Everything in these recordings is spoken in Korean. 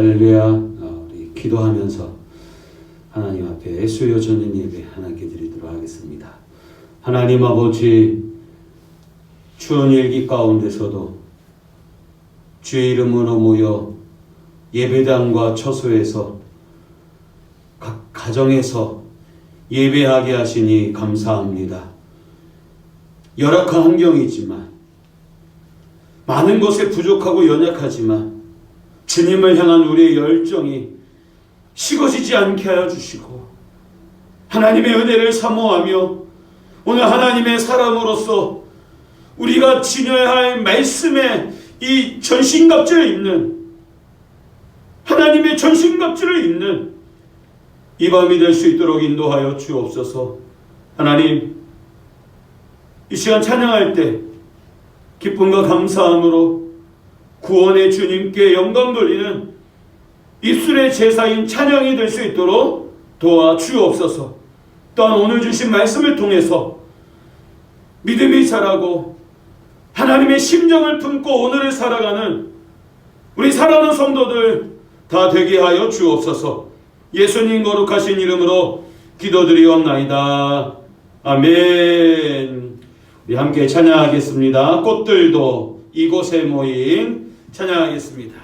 할렐루야. 우리 기도하면서 하나님 앞에 수요 저녁 예배 하나님께 드리도록 하겠습니다. 하나님 아버지, 추운 일기 가운데서도 주의 이름으로 모여 예배당과 처소에서 각 가정에서 예배하게 하시니 감사합니다. 열악한 환경이지만, 많은 것에 부족하고 연약하지만 주님을 향한 우리의 열정이 식어지지 않게 하여 주시고, 하나님의 은혜를 사모하며 오늘 하나님의 사람으로서 우리가 지녀야 할 말씀의 이 전신갑주를 입는, 하나님의 전신갑주를 입는 이 밤이 될 수 있도록 인도하여 주옵소서. 하나님, 이 시간 찬양할 때 기쁨과 감사함으로 구원의 주님께 영광 돌리는 입술의 제사인 찬양이 될 수 있도록 도와 주옵소서. 또한 오늘 주신 말씀을 통해서 믿음이 자라고 하나님의 심정을 품고 오늘을 살아가는 우리 사랑하는 성도들 다 되게 하여 주옵소서. 예수님 거룩하신 이름으로 기도드리옵나이다. 아멘. 우리 함께 찬양하겠습니다. 꽃들도 이곳에 모인 찬양하겠습니다.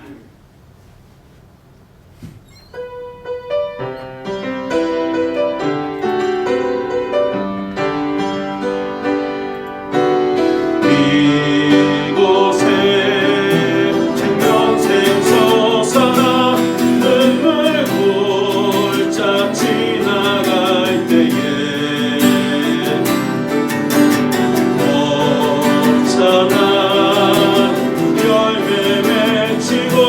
열매 맺히고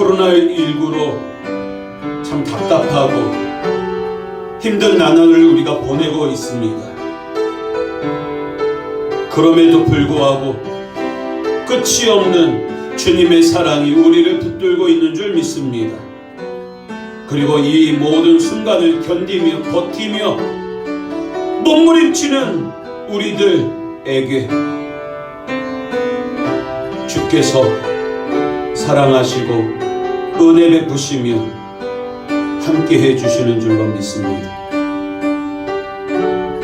코로나19로 참 답답하고 힘든 나날을 우리가 보내고 있습니다. 그럼에도 불구하고 끝이 없는 주님의 사랑이 우리를 붙들고 있는 줄 믿습니다. 그리고 이 모든 순간을 견디며 버티며 몸부림치는 우리들에게 주께서 사랑하시고 은혜 베푸시며 함께 해주시는 줄로 믿습니다.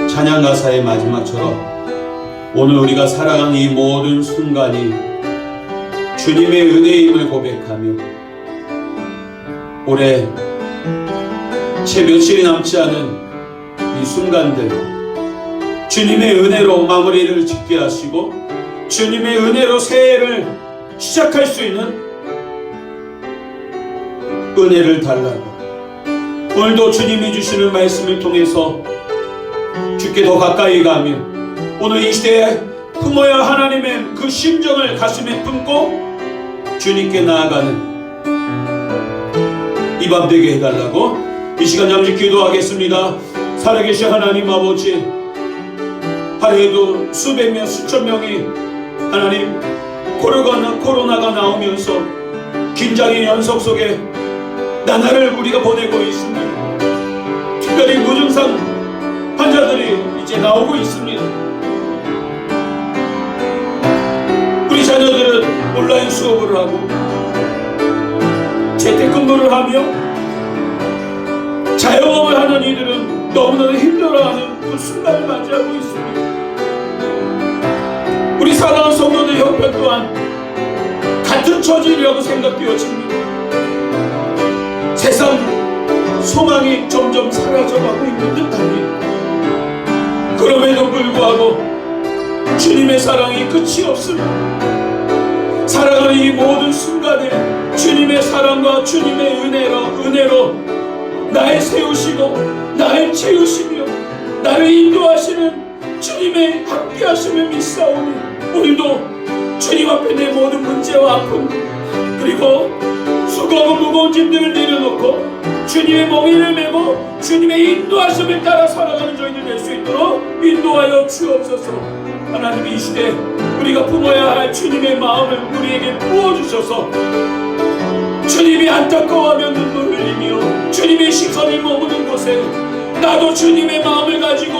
찬양 가사의 마지막처럼 오늘 우리가 살아가는 이 모든 순간이 주님의 은혜임을 고백하며 올해 채 며칠이 남지 않은 이 순간들 주님의 은혜로 마무리를 짓게 하시고 주님의 은혜로 새해를 시작할 수 있는 은혜를 달라고 오늘도 주님이 주시는 말씀을 통해서 주께 더 가까이 가며 오늘 이 시대에 품어야 하나님의 그 심정을 가슴에 품고 주님께 나아가는 이 밤 되게 해달라고 이 시간 잠시 기도하겠습니다. 살아계신 하나님 아버지, 하루에도 수백 명 수천 명이 하나님 코로나가 나오면서 긴장의 연속 속에 나날을 우리가 보내고 있습니다. 특별히 무증상 환자들이 이제 나오고 있습니다. 우리 자녀들은 온라인 수업을 하고 재택근무를 하며 자영업을 하는 이들은 너무나 힘들어하는 그 순간을 맞이하고 있습니다. 우리 사랑하는 성도들 형편 또한 같은 처지라고 생각되어집니다. 세상 소망이 점점 사라져가고 있는 듯합니다. 그럼에도 불구하고 주님의 사랑이 끝이 없습니다. 살아가는 이 모든 순간에 주님의 사랑과 주님의 은혜로 나를 세우시고 나를 채우시며 나를 인도하시는 주님의 함께하심을 믿사오니 오늘도 주님 앞에 내 모든 문제와 아픔 그리고 수고하고 무거운 짐들을 내려놓고 주님의 멍에를 메고 주님의 인도하심을 따라 살아가는 저희들 될 수 있도록 인도하여 주옵소서. 하나님 이 시대 우리가 품어야 할 주님의 마음을 우리에게 부어주셔서 주님이 안타까워하며 눈물 흘리며 주님의 시선이 머무는 곳에 나도 주님의 마음을 가지고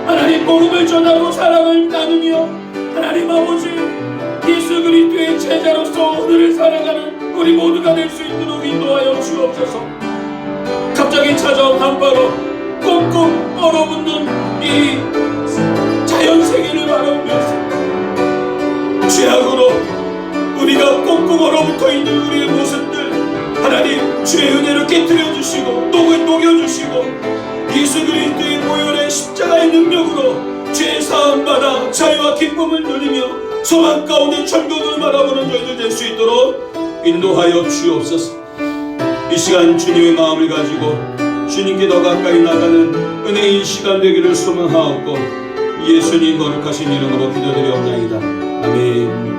하나님 복음을 전하고 사랑을 나누며 하나님 아버지 예수 그리스도의 제자로서 오늘을 살아가는 우리 모두가 될 수 있도록 인도하여 주옵소서. 갑자기 찾아온 한파로 꽁꽁 얼어붙는 이 자연세계를 바라보면서 죄악으로 우리가 꽁꽁 얼어붙어 있는 우리의 모습들 하나님 주의 은혜로 깨뜨려 주시고 녹을 녹여주시고 예수 그리스도의 보혈의 십자가의 능력으로 죄 사함 받아 자유와 기쁨을 누리며 소망 가운데 천국을 바라보는 저희들 될 수 있도록 인도하여 주옵소서. 이 시간 주님의 마음을 가지고 주님께 더 가까이 나가는 은혜의 시간 되기를 소망하옵고 예수님 거룩하신 이름으로 기도드리옵나이다. 아멘.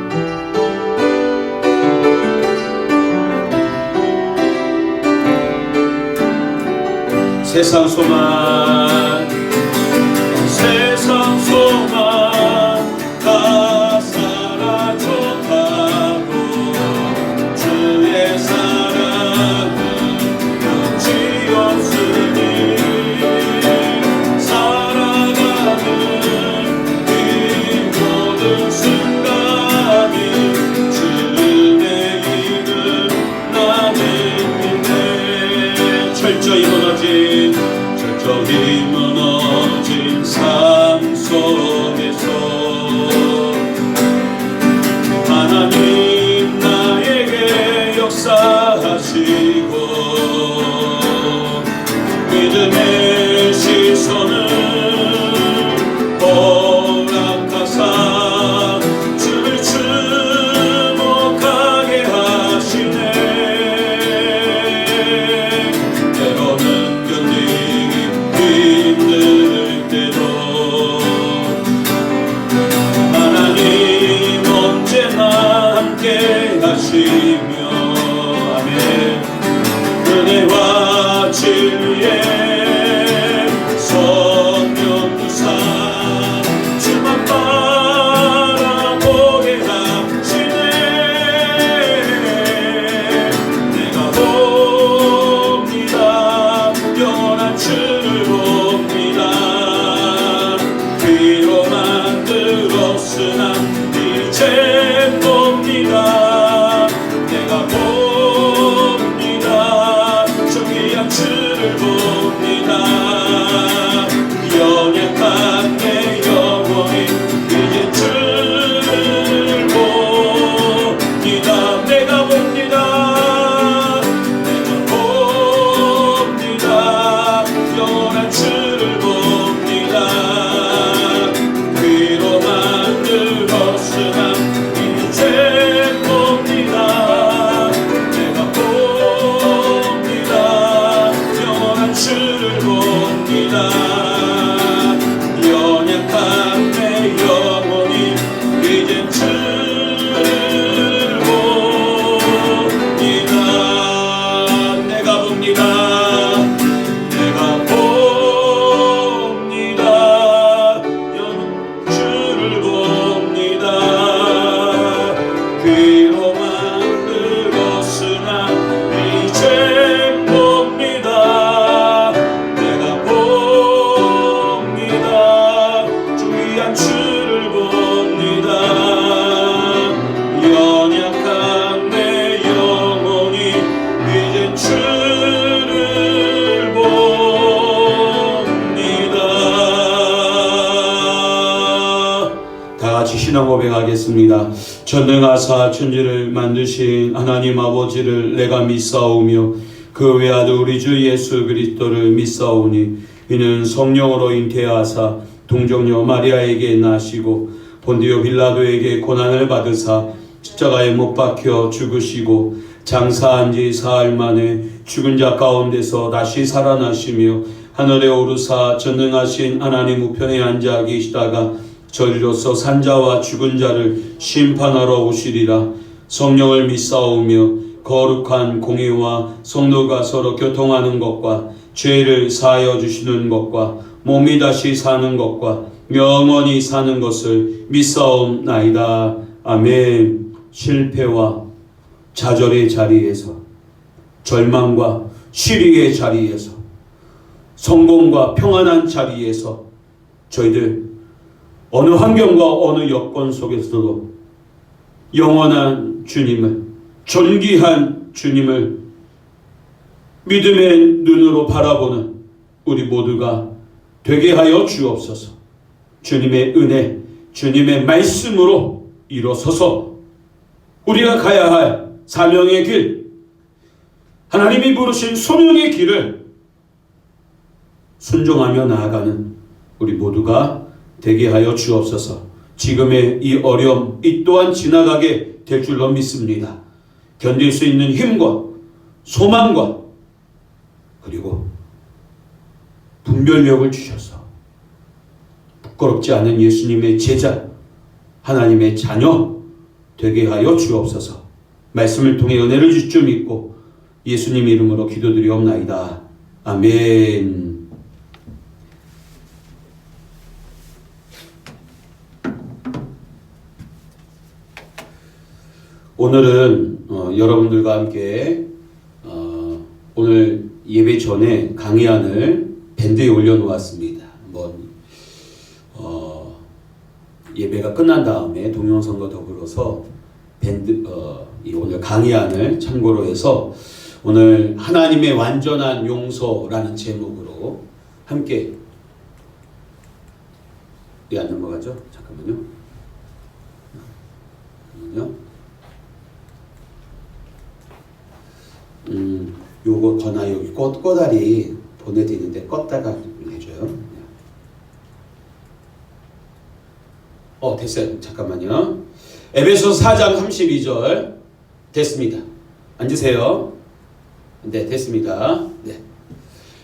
세상 소망 다 사라져가고 주의 사랑은 끝이 없으니 살아가는 이 모든 순간이 주의 이름 나는 믿네. 철저히 무너진 삶 속에서 하나님 나에게 역사하시고 믿음의 시선을 허락하사 주를 주목하게 하시네. 때로는 힘들 때도 하나님 언제나 함께 하시며 고백하겠습니다. 전능하사 천지를 만드신 하나님 아버지를 내가 믿사오며 그 외아들 우리 주 예수 그리스도를 믿사오니 이는 성령으로 잉태하사 동정녀 마리아에게 나시고 본디오 빌라도에게 고난을 받으사 십자가에 못 박혀 죽으시고 장사한 지 사흘 만에 죽은 자 가운데서 다시 살아나시며 하늘에 오르사 전능하신 하나님 우편에 앉아 계시다가 저리로서 산자와 죽은 자를 심판하러 오시리라. 성령을 믿사오며 거룩한 공의와 성도가 서로 교통하는 것과 죄를 사하여 주시는 것과 몸이 다시 사는 것과 영원히 사는 것을 믿사옵나이다. 아멘. 실패와 좌절의 자리에서, 절망과 시리의 자리에서, 성공과 평안한 자리에서 저희들 어느 환경과 어느 여건 속에서도 영원한 주님을, 존귀한 주님을 믿음의 눈으로 바라보는 우리 모두가 되게 하여 주옵소서. 주님의 은혜, 주님의 말씀으로 일어서서 우리가 가야 할 사명의 길, 하나님이 부르신 소명의 길을 순종하며 나아가는 우리 모두가 되게 하여 주옵소서. 지금의 이 어려움 이 또한 지나가게 될 줄로 믿습니다. 견딜 수 있는 힘과 소망과 그리고 분별력을 주셔서 부끄럽지 않은 예수님의 제자, 하나님의 자녀 되게 하여 주옵소서. 말씀을 통해 은혜를 주실 줄 믿고 예수님 이름으로 기도드리옵나이다. 아멘. 오늘은 여러분들과 함께 오늘 예배 전에 강의안을 밴드에 올려놓았습니다. 한번 예배가 끝난 다음에 동영상과 더불어서 이 오늘 강의안을 참고로 해서 오늘 하나님의 완전한 용서라는 제목으로 함께 안 넘어가죠? 잠깐만요. 요거 거나 여기 꼬다리 보내드리는데 껐다가 해줘요. 됐어요. 잠깐만요. 에베소서 4장 32절 됐습니다. 앉으세요. 네, 됐습니다. 네.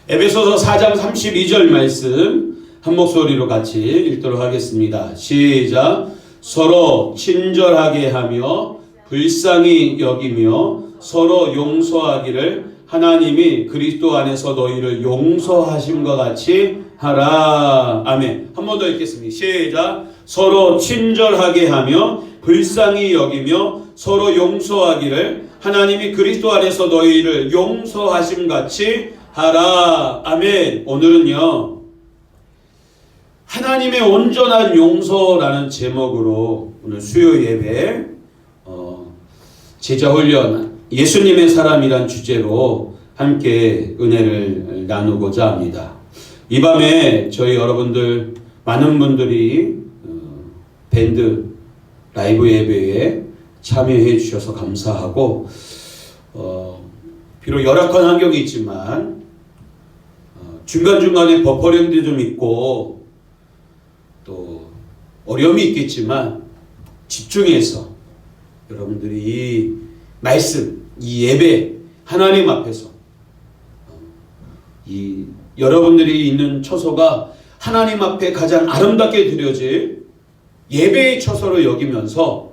에베소서 4장 32절 말씀 한 목소리로 같이 읽도록 하겠습니다. 시작. 서로 친절하게 하며 불쌍히 여기며 서로 용서하기를 하나님이 그리스도 안에서 너희를 용서하심과 같이 하라. 아멘. 한 번 더 읽겠습니다. 시작. 서로 친절하게 하며 불쌍히 여기며 서로 용서하기를 하나님이 그리스도 안에서 너희를 용서하심 같이 하라. 아멘. 오늘은요, 하나님의 온전한 용서라는 제목으로 오늘 수요 예배 제자훈련 예수님의 사람이란 주제로 함께 은혜를 나누고자 합니다. 이 밤에 저희 여러분들 많은 분들이 밴드 라이브 예배에 참여해 주셔서 감사하고 비록 열악한 환경이 있지만 중간중간에 버퍼링도 좀 있고 또 어려움이 있겠지만 집중해서 여러분들이 이 말씀, 이 예배 하나님 앞에서 이 여러분들이 있는 처소가 하나님 앞에 가장 아름답게 드려질 예배의 처소로 여기면서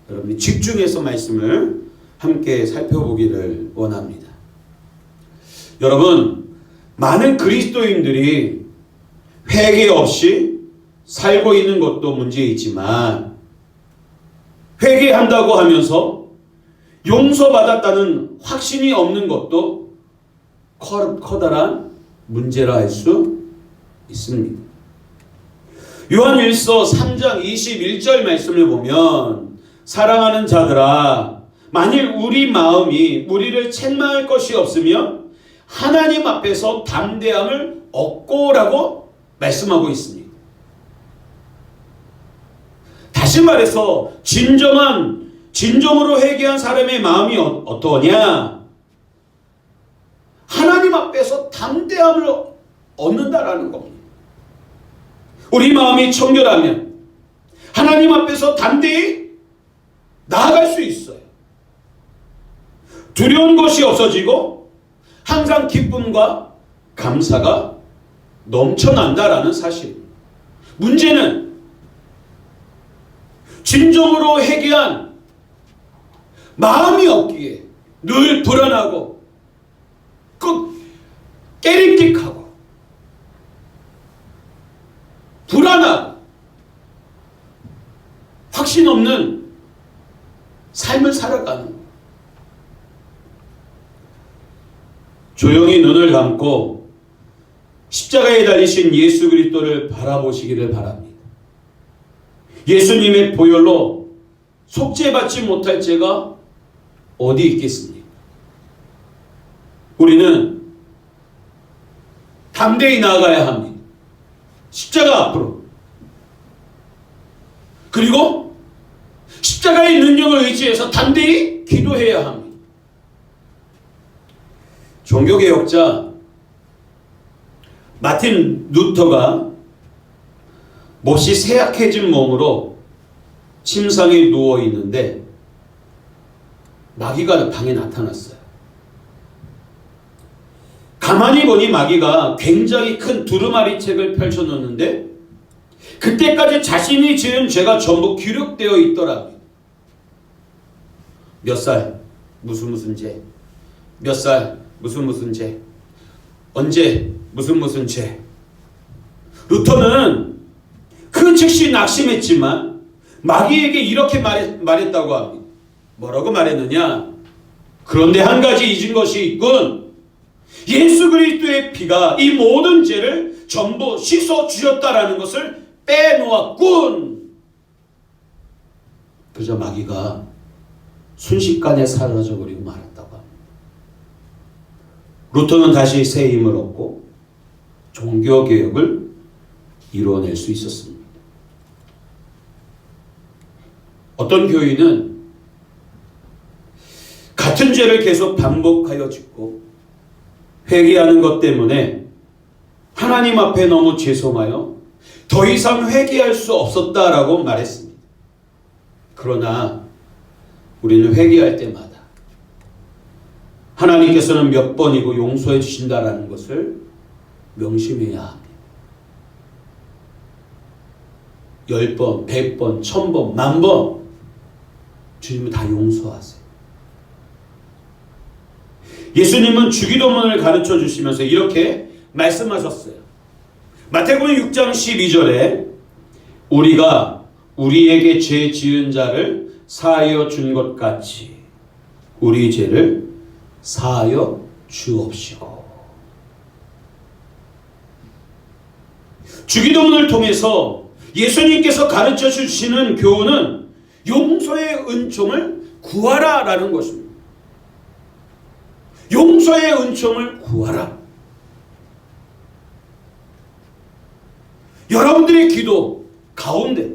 여러분이 집중해서 말씀을 함께 살펴보기를 원합니다. 여러분, 많은 그리스도인들이 회개 없이 살고 있는 것도 문제이지만 회개한다고 하면서 용서받았다는 확신이 없는 것도 커다란 문제라 할 수 있습니다. 요한일서 3장 21절 말씀을 보면 사랑하는 자들아 만일 우리 마음이 우리를 책망할 것이 없으면 하나님 앞에서 담대함을 얻고라고 말씀하고 있습니다. 다시 말해서 진정으로 회개한 사람의 마음이 어떠냐? 하나님 앞에서 담대함을 얻는다라는 겁니다. 우리 마음이 청결하면 하나님 앞에서 담대히 나아갈 수 있어요. 두려운 것이 없어지고 항상 기쁨과 감사가 넘쳐난다라는 사실. 문제는 진정으로 회개한 마음이 없기에 늘 불안하고 깨림직하고 불안하고 확신 없는 삶을 살아가는, 조용히 눈을 감고 십자가에 달리신 예수 그리스도를 바라보시기를 바랍니다. 예수님의 보혈로 속죄받지 못할 죄가 어디 있겠습니까? 우리는 담대히 나아가야 합니다. 십자가 앞으로. 그리고 십자가의 능력을 의지해서 담대히 기도해야 합니다. 종교개혁자 마틴 루터가 몹시 쇠약해진 몸으로 침상에 누워 있는데 마귀가 방에 나타났어요. 가만히 보니 마귀가 굉장히 큰 두루마리 책을 펼쳐놓는데 그때까지 자신이 지은 죄가 전부 기록되어 있더라고요. 몇 살 무슨 죄, 몇 살 무슨 죄, 언제 무슨 죄. 루터는 그 즉시 낙심했지만 마귀에게 이렇게 말했다고 합니다. 뭐라고 말했느냐? 그런데 한 가지 잊은 것이 있군. 예수 그리스도의 피가 이 모든 죄를 전부 씻어 주셨다라는 것을 빼놓았군. 그저 마귀가 순식간에 사라져버리고 말았다고 합니다. 루터는 다시 새 힘을 얻고 종교개혁을 이루어낼 수 있었습니다. 어떤 교인은 같은 죄를 계속 반복하여 짓고 회개하는 것 때문에 하나님 앞에 너무 죄송하여 더 이상 회개할 수 없었다라고 말했습니다. 그러나 우리는 회개할 때마다 하나님께서는 몇 번이고 용서해 주신다라는 것을 명심해야 합니다. 10번, 100번, 1000번, 10,000번 주님은 다 용서하세요. 예수님은 주기도문을 가르쳐 주시면서 이렇게 말씀하셨어요. 마태복음 6장 12절에 우리가 우리에게 죄 지은 자를 사하여 준 것 같이 우리 죄를 사하여 주옵시고. 주기도문을 통해서 예수님께서 가르쳐 주시는 교훈은 용서의 은총을 구하라라는 것입니다. 용서의 은총을 구하라. 여러분들의 기도 가운데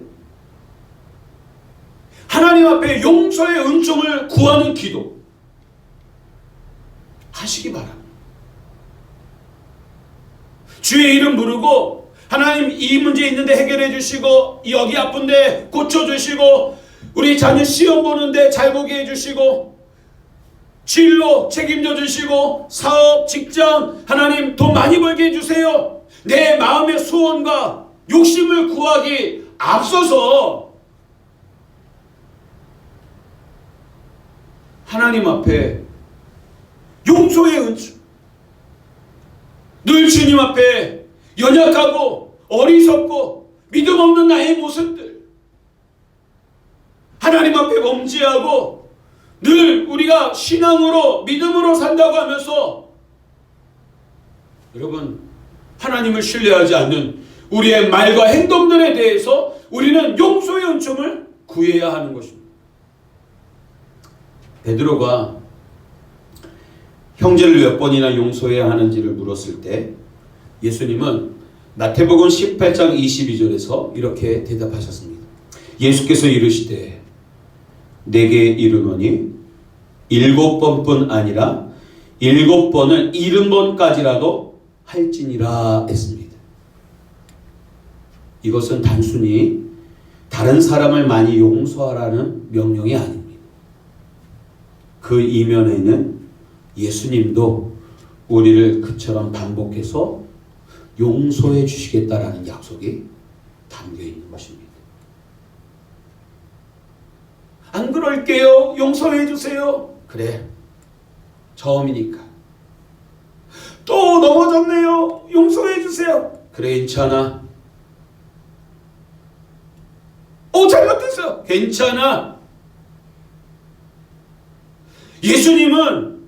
하나님 앞에 용서의 은총을 구하는 기도 하시기 바랍니다. 주의 이름 부르고 하나님 이 문제 있는데 해결해 주시고, 여기 아픈데 고쳐 주시고, 우리 자녀 시험 보는데 잘 보게 해 주시고, 진로 책임져 주시고, 사업, 직장 하나님 돈 많이 벌게 해 주세요. 내 마음의 소원과 욕심을 구하기 앞서서 하나님 앞에 용서의 은총, 늘 주님 앞에 연약하고 어리석고 믿음 없는 나의 모습들 하나님 앞에 범죄하고 늘 우리가 신앙으로 믿음으로 산다고 하면서 여러분 하나님을 신뢰하지 않는 우리의 말과 행동들에 대해서 우리는 용서의 은총을 구해야 하는 것입니다. 베드로가 형제를 몇 번이나 용서해야 하는지를 물었을 때 예수님은 마태복음 18장 22절에서 이렇게 대답하셨습니다. 예수께서 이르시되 내게 이르노니 7번뿐 아니라 7번을 70번까지라도 할지니라 했습니다. 이것은 단순히 다른 사람을 많이 용서하라는 명령이 아닙니다. 그 이면에는 예수님도 우리를 그처럼 반복해서 용서해 주시겠다라는 약속이 담겨 있는 것입니다. 안 그럴게요. 용서해 주세요. 그래. 처음이니까. 또 넘어졌네요. 용서해 주세요. 그래, 괜찮아. 잘못했어. 괜찮아. 예수님은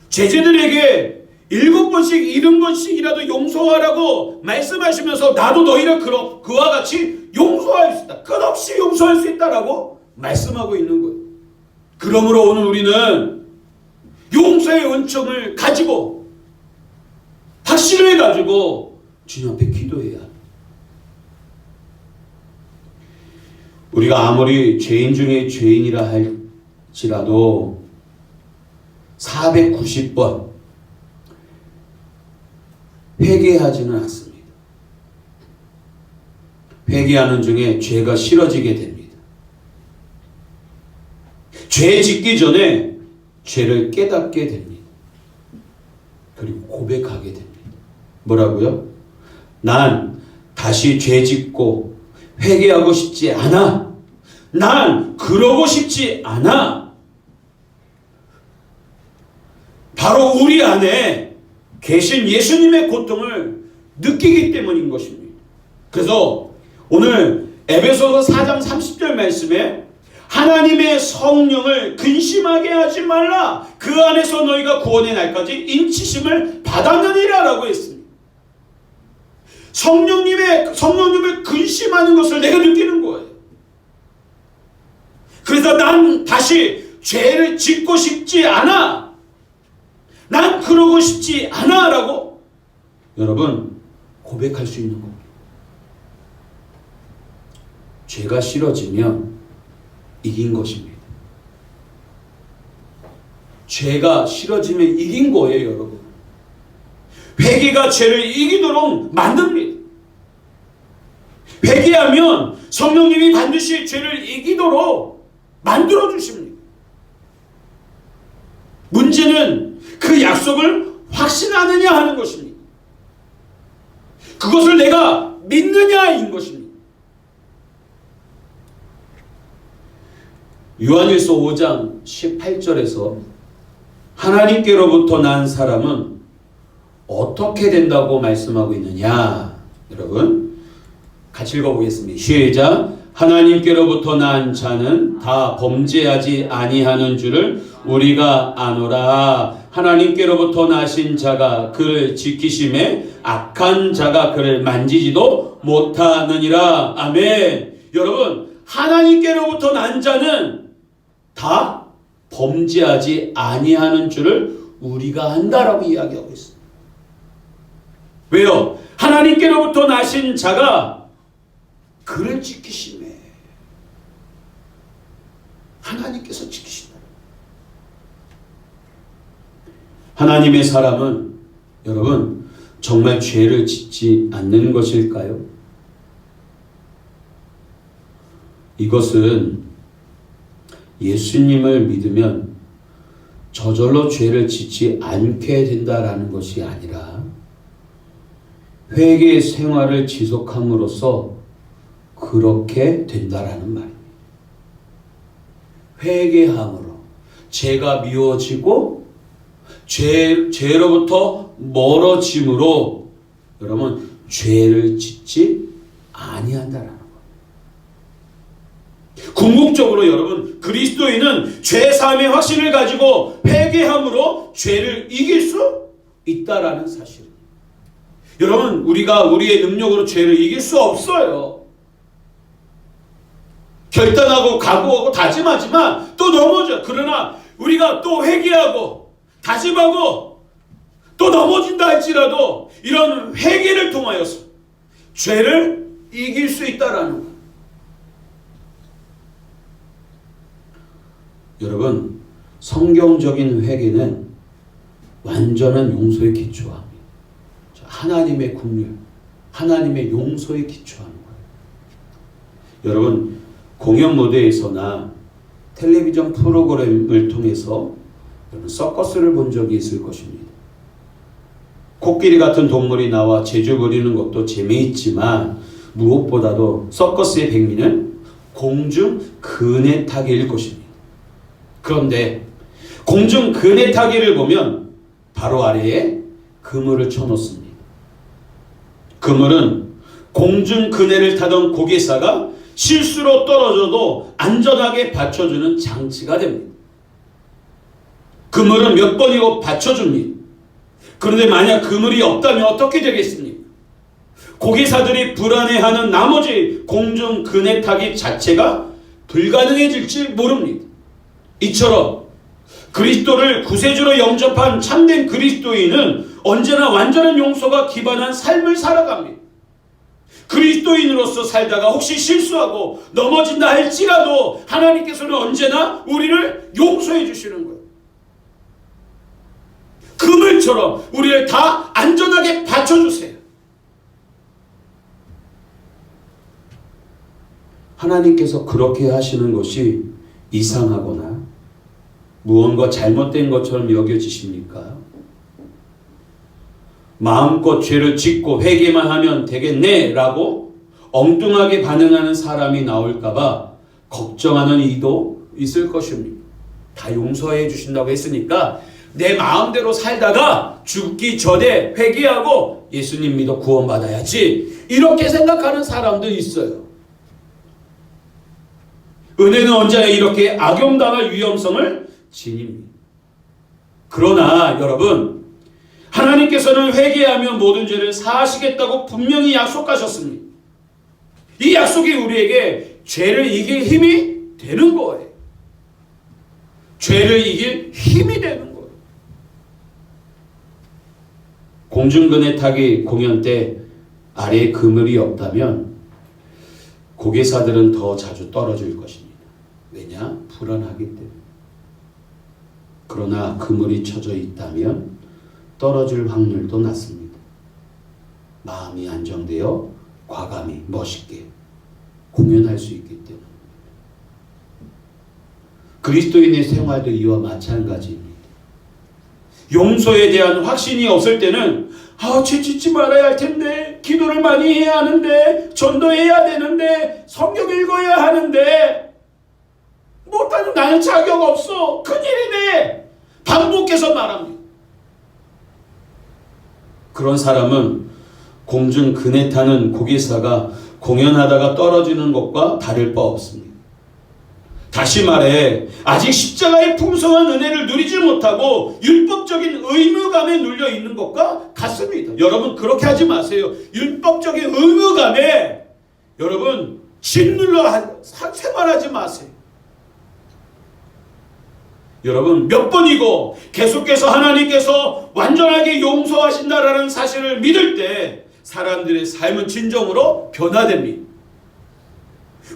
제자들에게 7번씩 70번씩이라도 용서하라고 말씀하시면서 나도 너희를 그와 같이 용서할 수 있다. 끝없이 용서할 수 있다라고 말씀하고 있는 거예요. 그러므로 오늘 우리는 용서의 은총을 가지고 확신을 가지고 주님 앞에 기도해야 합니다. 우리가 아무리 죄인 중에 죄인이라 할지라도 490번 회개하지는 않습니다. 회개하는 중에 죄가 싫어지게 됩니다. 죄 짓기 전에 죄를 깨닫게 됩니다. 그리고 고백하게 됩니다. 뭐라고요? 난 다시 죄 짓고 회개하고 싶지 않아. 난 그러고 싶지 않아. 바로 우리 안에 계신 예수님의 고통을 느끼기 때문인 것입니다. 그래서 오늘 에베소서 4장 30절 말씀에 하나님의 성령을 근심하게 하지 말라. 그 안에서 너희가 구원의 날까지 인치심을 받았느니라 라고 했습니다. 성령님을 근심하는 것을 내가 느끼는 거예요. 그래서 난 다시 죄를 짓고 싶지 않아. 난 그러고 싶지 않아 라고 여러분 고백할 수 있는 겁니다. 죄가 싫어지면 이긴 것입니다. 죄가 싫어지면 이긴 거예요, 여러분. 회개가 죄를 이기도록 만듭니다. 회개하면 성령님이 반드시 죄를 이기도록 만들어 주십니다. 문제는 그 약속을 확신하느냐 하는 것입니다. 그것을 내가 믿느냐인 것입니다. 요한일서 5장 18절에서 하나님께로부터 난 사람은 어떻게 된다고 말씀하고 있느냐? 여러분 같이 읽어보겠습니다. 시작. 하나님께로부터 난 자는 다 범죄하지 아니하는 줄을 우리가 아노라. 하나님께로부터 나신 자가 그를 지키심에 악한 자가 그를 만지지도 못하느니라. 아멘. 여러분 하나님께로부터 난 자는 다 범죄하지 아니하는 줄을 우리가 안다라고 이야기하고 있습니다. 왜요? 하나님께로부터 나신 자가 그를 지키심에 하나님께서 지키신다. 하나님의 사람은 여러분 정말 죄를 짓지 않는 것일까요? 이것은 예수님을 믿으면 저절로 죄를 짓지 않게 된다라는 것이 아니라 회개 생활을 지속함으로써 그렇게 된다라는 말입니다. 회개함으로 죄가 미워지고 죄로부터 멀어짐으로 여러분 죄를 짓지 아니한다라는 거예요. 궁극적으로 여러분 그리스도인은 죄 사함의 확신을 가지고 회개함으로 죄를 이길 수 있다라는 사실. 여러분 우리가 우리의 능력으로 죄를 이길 수 없어요. 결단하고 각오하고 다짐하지만 또 넘어져. 그러나 우리가 또 회개하고 다짐하고 또 넘어진다 할지라도 이런 회개를 통하여서 죄를 이길 수 있다라는 거예요. 여러분, 성경적인 회개는 완전한 용서에 기초합니다. 하나님의 긍휼, 하나님의 용서에 기초하는 거예요. 여러분, 공연 무대에서나 텔레비전 프로그램을 통해서 여러분 서커스를 본 적이 있을 것입니다. 코끼리 같은 동물이 나와 재주 부리는 것도 재미있지만 무엇보다도 서커스의 백미는 공중 그네 타기일 것입니다. 그런데 공중 그네 타기를 보면 바로 아래에 그물을 쳐놓습니다. 그물은 공중 그네를 타던 고개사가 실수로 떨어져도 안전하게 받쳐주는 장치가 됩니다. 그물은 몇 번이고 받쳐줍니다. 그런데 만약 그물이 없다면 어떻게 되겠습니까? 고개사들이 불안해하는 나머지 공중 그네 타기 자체가 불가능해질지 모릅니다. 이처럼 그리스도를 구세주로 영접한 참된 그리스도인은 언제나 완전한 용서가 기반한 삶을 살아갑니다. 그리스도인으로서 살다가 혹시 실수하고 넘어진다 할지라도 하나님께서는 언제나 우리를 용서해 주시는 거예요. 그물처럼 우리를 다 안전하게 받쳐주세요. 하나님께서 그렇게 하시는 것이 이상하거나 무언가 잘못된 것처럼 여겨지십니까? 마음껏 죄를 짓고 회개만 하면 되겠네 라고 엉뚱하게 반응하는 사람이 나올까봐 걱정하는 이도 있을 것입니다. 다 용서해 주신다고 했으니까 내 마음대로 살다가 죽기 전에 회개하고 예수님 믿어 구원받아야지 이렇게 생각하는 사람도 있어요. 은혜는 언제나 이렇게 악용당할 위험성을 지닙니다. 그러나 여러분, 하나님께서는 회개하면 모든 죄를 사하시겠다고 분명히 약속하셨습니다. 이 약속이 우리에게 죄를 이길 힘이 되는 거예요. 죄를 이길 힘이 되는 거예요. 공중그네 타기 공연 때 아래에 그물이 없다면 고개사들은 더 자주 떨어질 것입니다. 왜냐? 불안하기 때문에. 그러나 그물이 쳐져 있다면 떨어질 확률도 낮습니다. 마음이 안정되어 과감히 멋있게 공연할 수 있기 때문에. 그리스도인의 생활도 이와 마찬가지입니다. 용서에 대한 확신이 없을 때는 죄 짓지 말아야 할 텐데, 기도를 많이 해야 하는데, 전도해야 되는데, 성경 읽어야 하는데, 못하는 나는 자격 없어, 큰일이네 반복해서 말합니다. 그런 사람은 공중 그네 타는 고개사가 공연하다가 떨어지는 것과 다를 바 없습니다. 다시 말해 아직 십자가의 풍성한 은혜를 누리지 못하고 율법적인 의무감에 눌려 있는 것과 같습니다. 여러분 그렇게 하지 마세요. 율법적인 의무감에 여러분 짓눌러 생활하지 마세요. 여러분 몇 번이고 계속해서 하나님께서 완전하게 용서하신다라는 사실을 믿을 때 사람들의 삶은 진정으로 변화됩니다.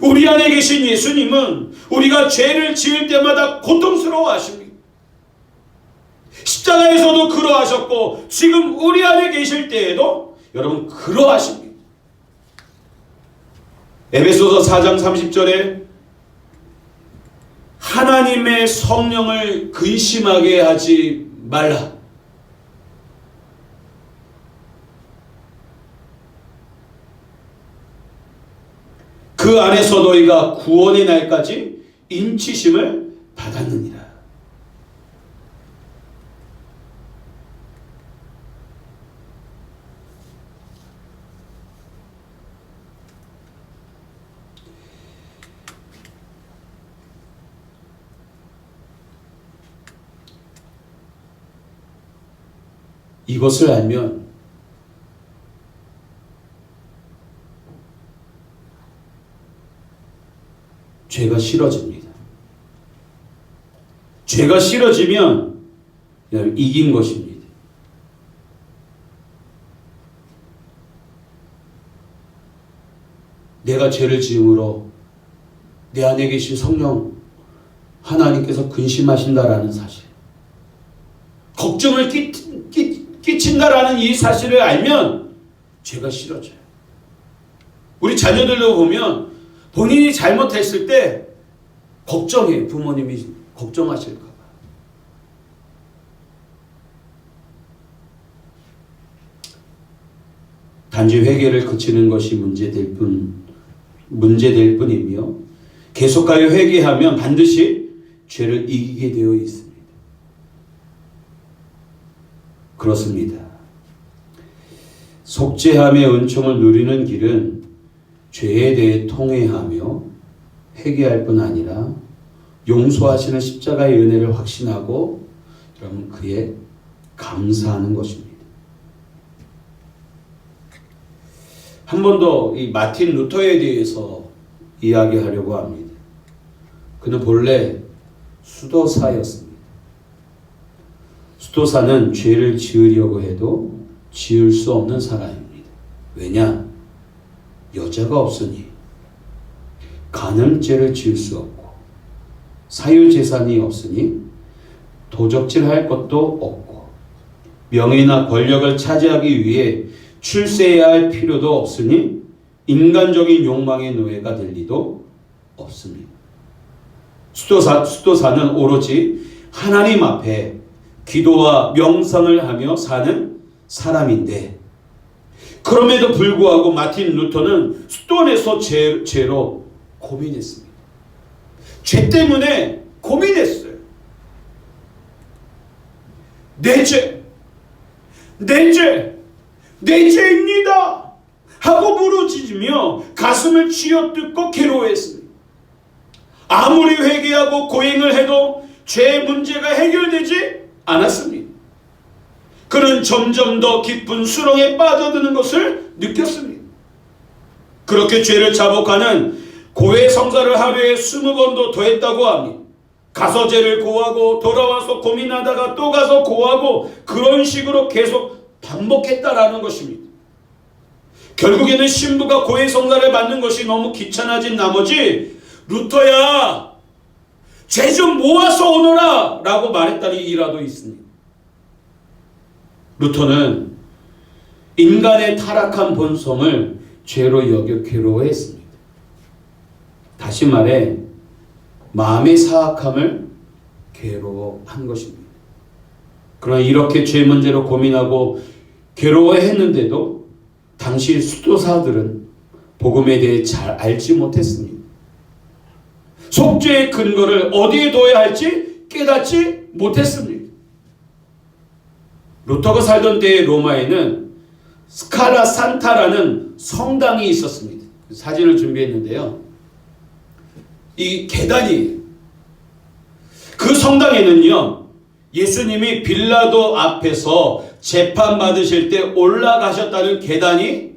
우리 안에 계신 예수님은 우리가 죄를 지을 때마다 고통스러워 하십니다. 십자가에서도 그러하셨고 지금 우리 안에 계실 때에도 여러분 그러하십니다. 에베소서 4장 30절에 하나님의 성령을 근심하게 하지 말라. 그 안에서 너희가 구원의 날까지 인치심을 받았느니라. 이것을 알면 죄가 싫어집니다. 죄가 싫어지면 이긴 것입니다. 내가 죄를 지음으로 내 안에 계신 성령 하나님께서 근심하신다라는 사실, 걱정을 끼친다라는 이 사실을 알면 죄가 싫어져요. 우리 자녀들도 보면 본인이 잘못했을 때 걱정해요. 부모님이 걱정하실까 봐. 단지 회개를 그치는 것이 문제될 뿐이며 계속하여 회개하면 반드시 죄를 이기게 되어 있습니다. 그렇습니다. 속죄함의 은총을 누리는 길은 죄에 대해 통회하며 회개할 뿐 아니라 용서하시는 십자가의 은혜를 확신하고 여러분 그에 감사하는 것입니다. 한 번 더 이 마틴 루터에 대해서 이야기하려고 합니다. 그는 본래 수도사였습니다. 수도사는 죄를 지으려고 해도 지을 수 없는 사람입니다. 왜냐? 여자가 없으니 간음죄를 지을 수 없고 사유재산이 없으니 도적질할 것도 없고 명예나 권력을 차지하기 위해 출세해야 할 필요도 없으니 인간적인 욕망의 노예가 될 리도 없습니다. 수도사는 오로지 하나님 앞에 기도와 명상을 하며 사는 사람인데 그럼에도 불구하고 마틴 루터는 수도원에서 죄로 고민했습니다. 죄 때문에 고민했어요. 내 죄입니다 하고 부르짖으며 가슴을 쥐어뜯고 괴로워했습니다. 아무리 회개하고 고행을 해도 죄의 문제가 해결되지 않았습니다. 그는 점점 더 깊은 수렁에 빠져드는 것을 느꼈습니다. 그렇게 죄를 자복하는 고해 성사를 하루에 20번도 더 했다고 합니다. 가서 죄를 고하고 돌아와서 고민하다가 또 가서 고하고 그런 식으로 계속 반복했다라는 것입니다. 결국에는 신부가 고해 성사를 받는 것이 너무 귀찮아진 나머지 루터야 죄 좀 모아서 오너라 라고 말했다는 일화도 있습니다. 루터는 인간의 타락한 본성을 죄로 여겨 괴로워했습니다. 다시 말해 마음의 사악함을 괴로워한 것입니다. 그러나 이렇게 죄 문제로 고민하고 괴로워했는데도 당시 수도사들은 복음에 대해 잘 알지 못했습니다. 속죄의 근거를 어디에 둬야 할지 깨닫지 못했습니다. 루터가 살던 때의 로마에는 스칼라 산타라는 성당이 있었습니다. 사진을 준비했는데요. 이 계단이에요. 그 성당에는요, 예수님이 빌라도 앞에서 재판받으실 때 올라가셨다는 계단이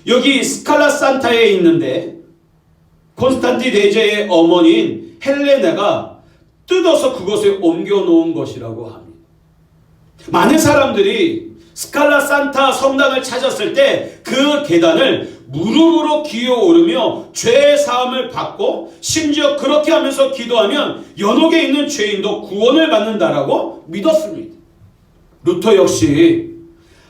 여기 스칼라 산타에 있는데 콘스탄티 대제의 어머니인 헬레나가 뜯어서 그것에 옮겨 놓은 것이라고 합니다. 많은 사람들이 스칼라 산타 성당을 찾았을 때 그 계단을 무릎으로 기어 오르며 죄의 사함을 받고 심지어 그렇게 하면서 기도하면 연옥에 있는 죄인도 구원을 받는다라고 믿었습니다. 루터 역시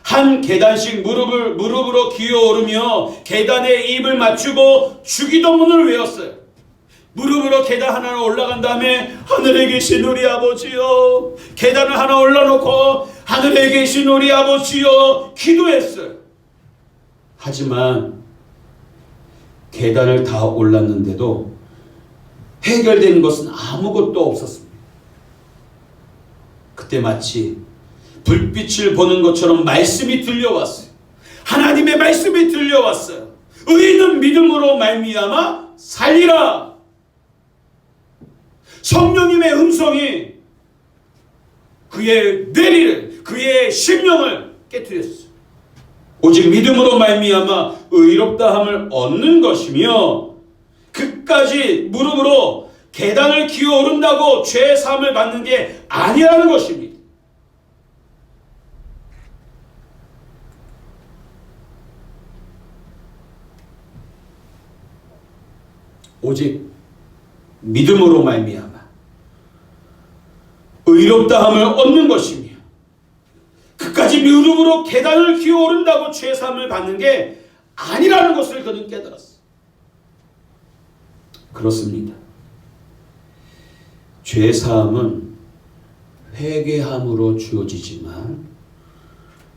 한 계단씩 무릎으로 기어 오르며 계단에 입을 맞추고 주기도문을 외웠어요. 무릎으로 계단 하나를 올라간 다음에 하늘에 계신 우리 아버지여, 계단을 하나 올려놓고 하늘에 계신 우리 아버지여 기도했어요. 하지만 계단을 다 올랐는데도 해결된 것은 아무것도 없었습니다. 그때 마치 불빛을 보는 것처럼 말씀이 들려왔어요. 하나님의 말씀이 들려왔어요. 의인은 믿음으로 말미암아 살리라. 성령님의 음성이 그의 뇌리를, 그의 심령을 깨뜨렸어요. 오직 믿음으로 말미암아 의롭다함을 얻는 것이며 그까지 무릎으로 계단을 기어 오른다고 죄의 사함을 받는 게 아니라는 것입니다. 오직 믿음으로 말미암아 의롭다함을 얻는 것이며 그까지 믿음으로 계단을 기어오른다고 죄사함을 받는 게 아니라는 것을 그는 깨달았어. 그렇습니다. 죄사함은 회개함으로 주어지지만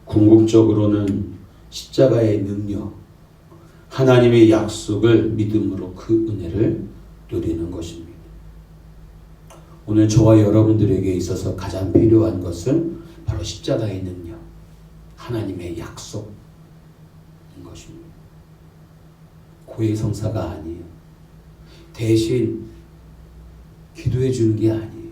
궁극적으로는 십자가의 능력, 하나님의 약속을 믿음으로 그 은혜를 누리는 것입니다. 오늘 저와 여러분들에게 있어서 가장 필요한 것은 바로 십자가의 능력, 하나님의 약속인 것입니다. 고해성사가 아니에요. 대신 기도해 주는 게 아니에요.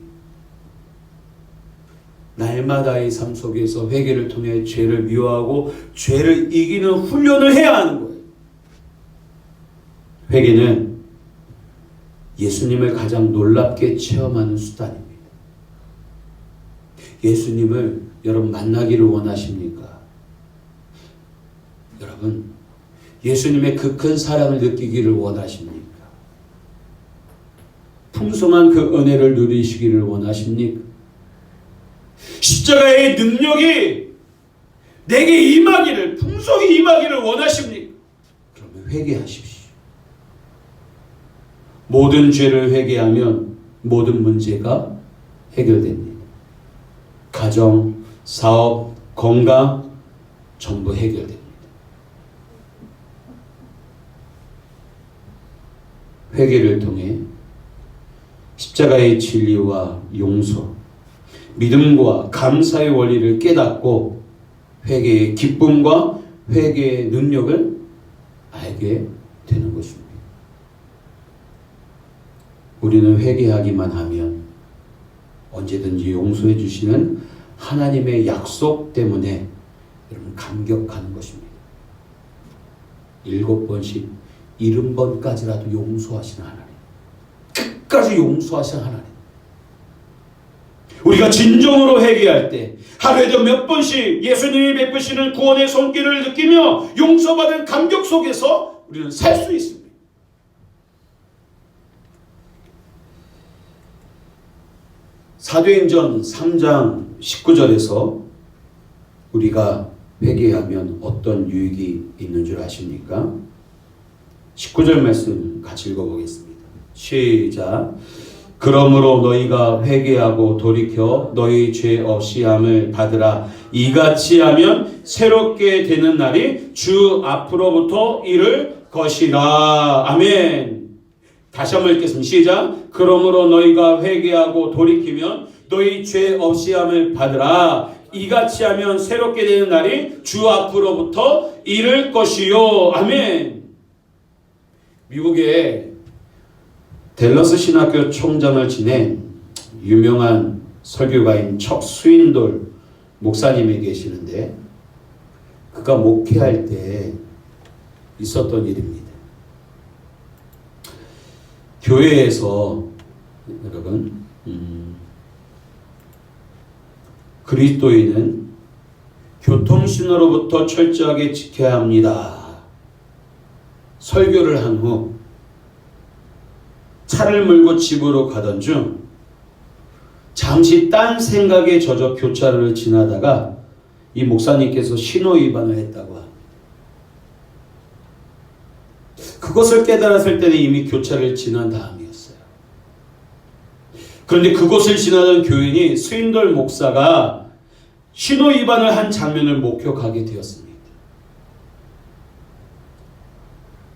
날마다의 삶 속에서 회개를 통해 죄를 미워하고 죄를 이기는 훈련을 해야 하는 거예요. 회개는 예수님을 가장 놀랍게 체험하는 수단입니다. 예수님을 여러분 만나기를 원하십니까? 여러분 예수님의 그 큰 사랑을 느끼기를 원하십니까? 풍성한 그 은혜를 누리시기를 원하십니까? 십자가의 능력이 내게 임하기를, 풍성히 임하기를 원하십니까? 그러면 회개하십시오. 모든 죄를 회개하면 모든 문제가 해결됩니다. 가정, 사업, 건강 전부 해결됩니다. 회개를 통해 십자가의 진리와 용서, 믿음과 감사의 원리를 깨닫고 회개의 기쁨과 회개의 능력을 알게 되는 것입니다. 우리는 회개하기만 하면 언제든지 용서해 주시는 하나님의 약속 때문에 여러분 감격하는 것입니다. 7번씩 70번까지라도 용서하시는 하나님, 끝까지 용서하시는 하나님. 우리가 진정으로 회개할 때 하루에도 몇 번씩 예수님이 베푸시는 구원의 손길을 느끼며 용서받은 감격 속에서 우리는 살 수 있습니다. 사도행전 3장 19절에서 우리가 회개하면 어떤 유익이 있는 줄 아십니까? 19절 말씀 같이 읽어보겠습니다. 시작. 그러므로 너희가 회개하고 돌이켜 너희 죄 없이 함을 받으라. 이같이 하면 새롭게 되는 날이 주 앞으로부터 이를 것이라. 아멘. 다시 한번 읽겠습니다. 시작. 그러므로 너희가 회개하고 돌이키면 너희 죄 없이 함을 받으라. 이같이 하면 새롭게 되는 날이 주 앞으로부터 이를 것이요. 아멘. 미국의 댈러스 신학교 총장을 지낸 유명한 설교가인 척 스윈돌 목사님이 계시는데 그가 목회할 때 있었던 일입니다. 교회에서 여러분 그리스도인은 교통신호로부터 철저하게 지켜야 합니다. 설교를 한 후 차를 몰고 집으로 가던 중 잠시 딴 생각에 젖어 교차로를 지나다가 이 목사님께서 신호 위반을 했다고 합니다. 그것을 깨달았을 때는 이미 교차를 지난 다음이었어요. 그런데 그곳을 지나던 교인이 스윈돌 목사가 신호 위반을 한 장면을 목격하게 되었습니다.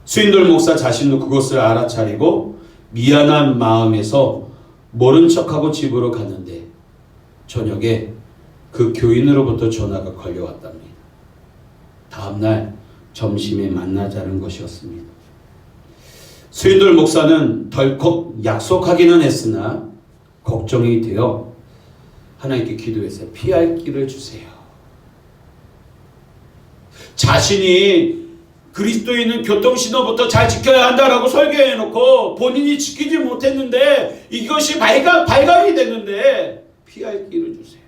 스윈돌 목사 자신도 그것을 알아차리고 미안한 마음에서 모른 척하고 집으로 갔는데 저녁에 그 교인으로부터 전화가 걸려왔답니다. 다음날 점심에 만나자는 것이었습니다. 스윈돌 목사는 덜컥 약속하기는 했으나 걱정이 되어 하나님께 기도해서 피할 길을 주세요. 자신이 그리스도인은 교통신호부터 잘 지켜야 한다라고 설교해놓고 본인이 지키지 못했는데 이것이 발각이 됐는데 피할 길을 주세요.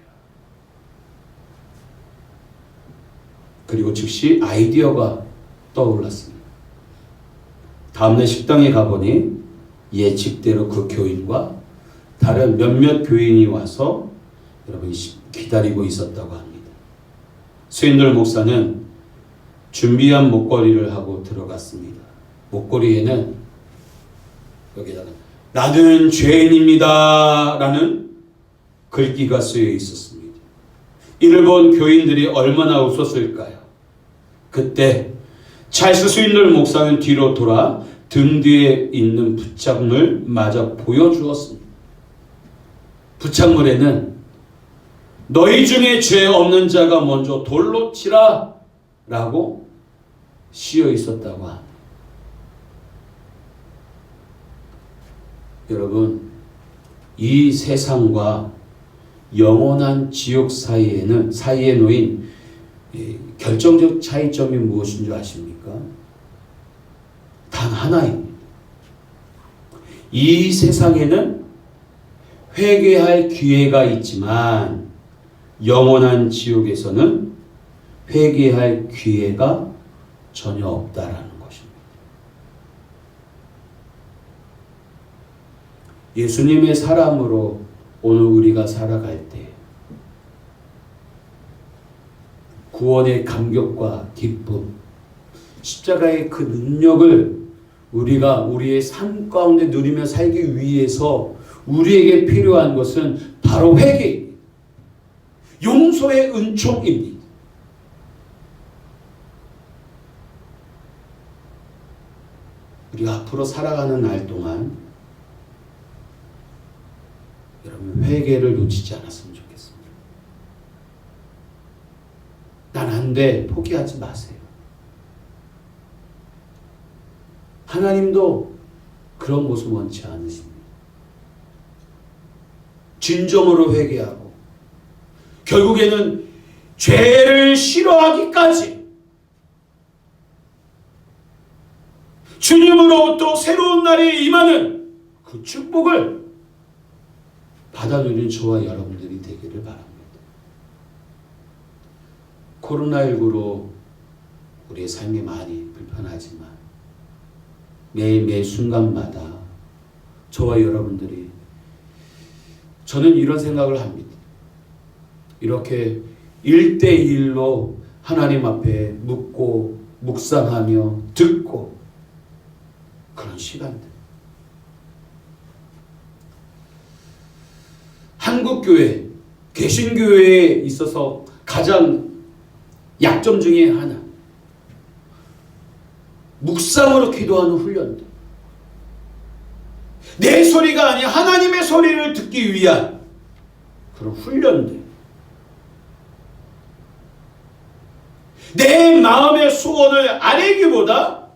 그리고 즉시 아이디어가 떠올랐습니다. 다음날 식당에 가보니 예측대로 그 교인과 다른 몇몇 교인이 와서 여러분 기다리고 있었다고 합니다. 스윈들 목사는 준비한 목걸이를 하고 들어갔습니다. 목걸이에는 여기다가 나는 죄인입니다 라는 글귀가 쓰여 있었습니다. 이를 본 교인들이 얼마나 웃었을까요? 그때 찰스 스윈들 목사는 뒤로 돌아 등 뒤에 있는 부착물 마저 보여주었습니다. 부착물에는 너희 중에 죄 없는 자가 먼저 돌로 치라 라고 씌어 있었다고 합니다. 여러분, 이 세상과 영원한 지옥 사이에 놓인 결정적 차이점이 무엇인 줄 아십니까? 단 하나입니다. 이 세상에는 회개할 기회가 있지만 영원한 지옥에서는 회개할 기회가 전혀 없다라는 것입니다. 예수님의 사람으로 오늘 우리가 살아갈 때 구원의 감격과 기쁨, 십자가의 그 능력을 우리가 우리의 삶 가운데 누리며 살기 위해서 우리에게 필요한 것은 바로 회개입니다. 용서의 은총입니다. 우리가 앞으로 살아가는 날 동안 여러분 회개를 놓치지 않았으면 좋겠습니다. 난 안 돼, 포기하지 마세요. 하나님도 그런 모습 원치 않으십니다. 진정으로 회개하고 결국에는 죄를 싫어하기까지 주님으로부터 새로운 날이 임하는 그 축복을 받아 누리는 저와 여러분들이 되기를 바랍니다. 코로나19로 우리의 삶이 많이 불편하지만 매 순간마다 저와 여러분들이, 저는 이런 생각을 합니다. 이렇게 1대1로 하나님 앞에 묻고 묵상하며 듣고 그런 시간들. 한국교회, 개신교회에 있어서 가장 약점 중에 하나, 묵상으로 기도하는 훈련들. 내 소리가 아닌 하나님의 소리를 듣기 위한 그런 훈련들. 내 마음의 소원을 아뢰기보다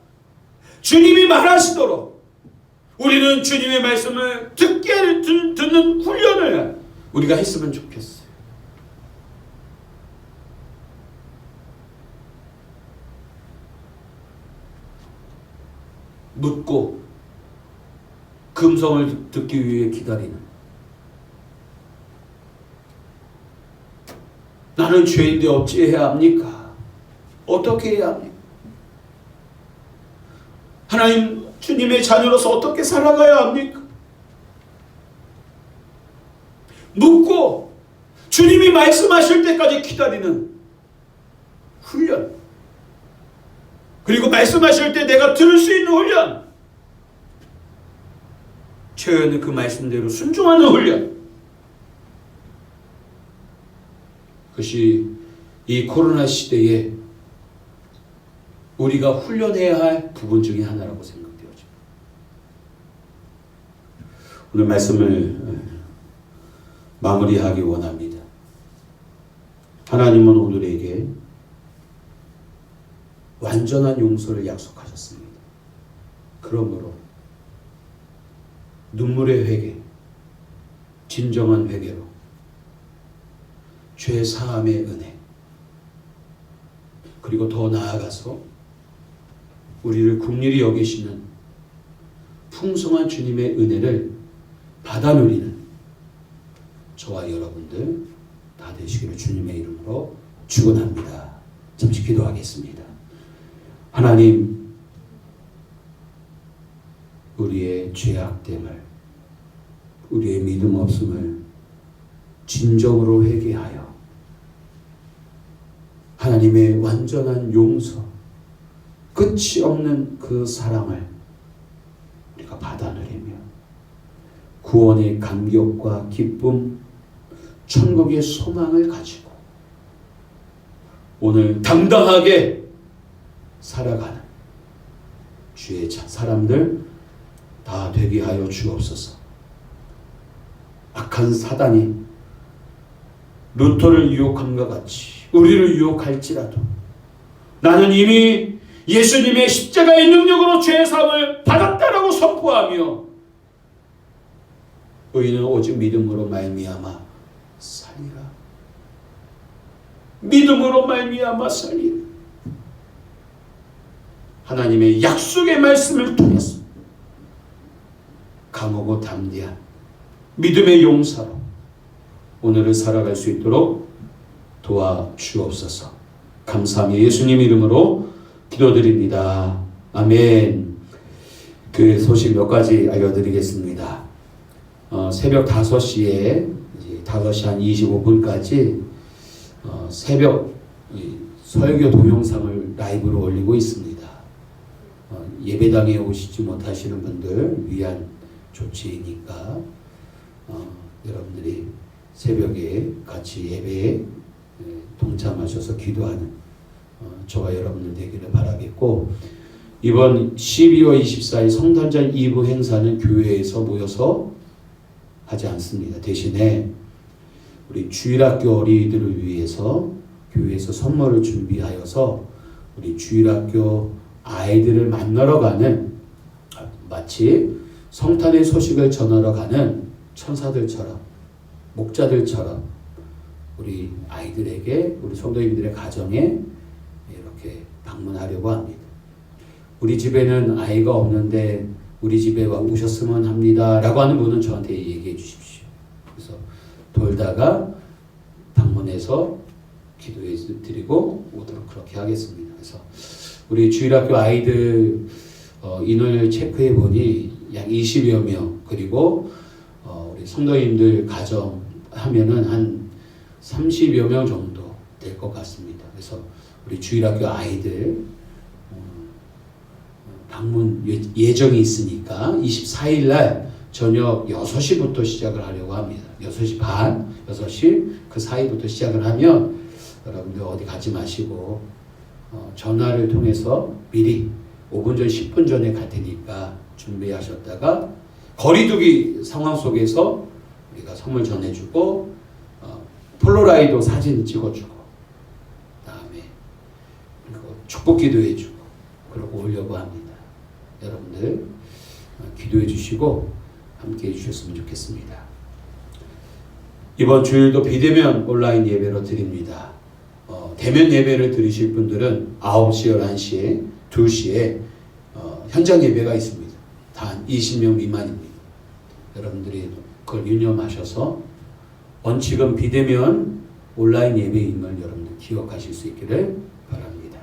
주님이 말하시도록 우리는 주님의 말씀을 듣는 훈련을 우리가 했으면 좋겠어요. 묻고 금성을 듣기 위해 기다리는, 나는 죄인데 어찌해야 합니까? 어떻게 해야 합니까? 하나님, 주님의 자녀로서 어떻게 살아가야 합니까? 묻고 주님이 말씀하실 때까지 기다리는 훈련. 그리고 말씀하실 때 내가 들을 수 있는 훈련. 최후에는 그 말씀대로 순종하는 훈련. 그것이 이 코로나 시대에 우리가 훈련해야 할 부분 중에 하나라고 생각되어집니다. 오늘 말씀을 마무리하기 원합니다. 하나님은 오늘에게 완전한 용서를 약속하셨습니다. 그러므로 눈물의 회개, 진정한 회개로 죄 사함의 은혜, 그리고 더 나아가서 우리를 긍휼히 여기시는 풍성한 주님의 은혜를 받아 누리는 저와 여러분들 다 되시기를 주님의 이름으로 축원합니다. 잠시 기도하겠습니다. 하나님, 우리의 죄악됨을, 우리의 믿음 없음을 진정으로 회개하여 하나님의 완전한 용서, 끝이 없는 그 사랑을 우리가 받아들이며 구원의 감격과 기쁨, 천국의 소망을 가지고 오늘 당당하게 살아가는 주의 사람들 다 되게 하여 주옵소서. 악한 사단이 루터를 유혹함과 같이 우리를 유혹할지라도 나는 이미 예수님의 십자가의 능력으로 죄의 사함을 받았다라고 선포하며 의인은 오직 믿음으로 말미암아 살리라. 믿음으로 말미암아 살리라. 하나님의 약속의 말씀을 통해서 강하고 담대한 믿음의 용사로 오늘을 살아갈 수 있도록 도와주옵소서. 감사하며 예수님 이름으로 기도드립니다. 아멘. 그 소식 몇 가지 알려드리겠습니다. 새벽 5시에 5시 한 25분까지 새벽 설교 동영상을 라이브로 올리고 있습니다. 예배당에 오시지 못하시는 분들 위한 조치이니까 여러분들이 새벽에 같이 예배에 동참하셔서 기도하는 저와 여러분들 되기를 바라겠고, 이번 12월 24일 성탄절 2부 행사는 교회에서 모여서 하지 않습니다. 대신에 우리 주일학교 어린이들을 위해서 교회에서 선물을 준비하여서 우리 주일학교 아이들을 만나러 가는, 마치 성탄의 소식을 전하러 가는 천사들처럼, 목자들처럼 우리 아이들에게, 우리 성도님들의 가정에 이렇게 방문하려고 합니다. 우리 집에는 아이가 없는데 우리 집에 오셨으면 합니다 라고 하는 분은 저한테 얘기해 주십시오. 그래서 돌다가 방문해서 기도해 드리고 오도록 그렇게 하겠습니다. 그래서 우리 주일학교 아이들 인원을 체크해 보니 약 20여 명, 그리고 우리 성도님들 가정 하면은 한 30여 명 정도 될 것 같습니다. 그래서 우리 주일학교 아이들 방문 예정이 있으니까 24일 날 저녁 6시부터 시작을 하려고 합니다. 6시 반, 6시 그 사이부터 시작을 하면 여러분들 어디 가지 마시고 전화를 통해서 미리 5분 전, 10분 전에 갈 테니까 준비하셨다가 거리두기 상황 속에서 우리가 선물 전해주고 폴로라이드 사진 찍어주고 그다음에 그리고 축복 기도해주고 그러고 오려고 합니다. 여러분들 기도해 주시고 함께 해 주셨으면 좋겠습니다. 이번 주일도 비대면 온라인 예배로 드립니다. 대면 예배를 들으실 분들은 9시, 11시에, 2시에 현장 예배가 있습니다. 단 20명 미만입니다. 여러분들이 그걸 유념하셔서 원칙은 비대면 온라인 예배임을 여러분들 기억하실 수 있기를 바랍니다.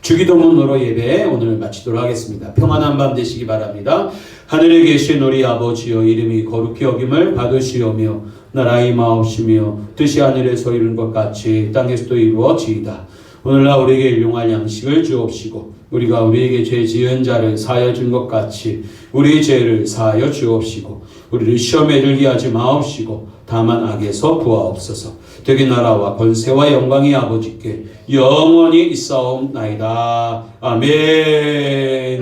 주기도문으로 예배 오늘 마치도록 하겠습니다. 평안한 밤 되시기 바랍니다. 하늘에 계신 우리 아버지여, 이름이 거룩히 여김을 받으시오며 나라의 마옵시며 뜻이 하늘에서 이룬 것 같이 땅에서도 이루어지이다. 오늘날 우리에게 일용할 양식을 주옵시고 우리가 우리에게 죄 지은 자를 사하여 준 것 같이 우리의 죄를 사하여 주옵시고 우리를 시험에 들게 하지 마옵시고 다만 악에서 구하옵소서. 되게 나라와 권세와 영광이 아버지께 영원히 있사옵나이다. 아멘.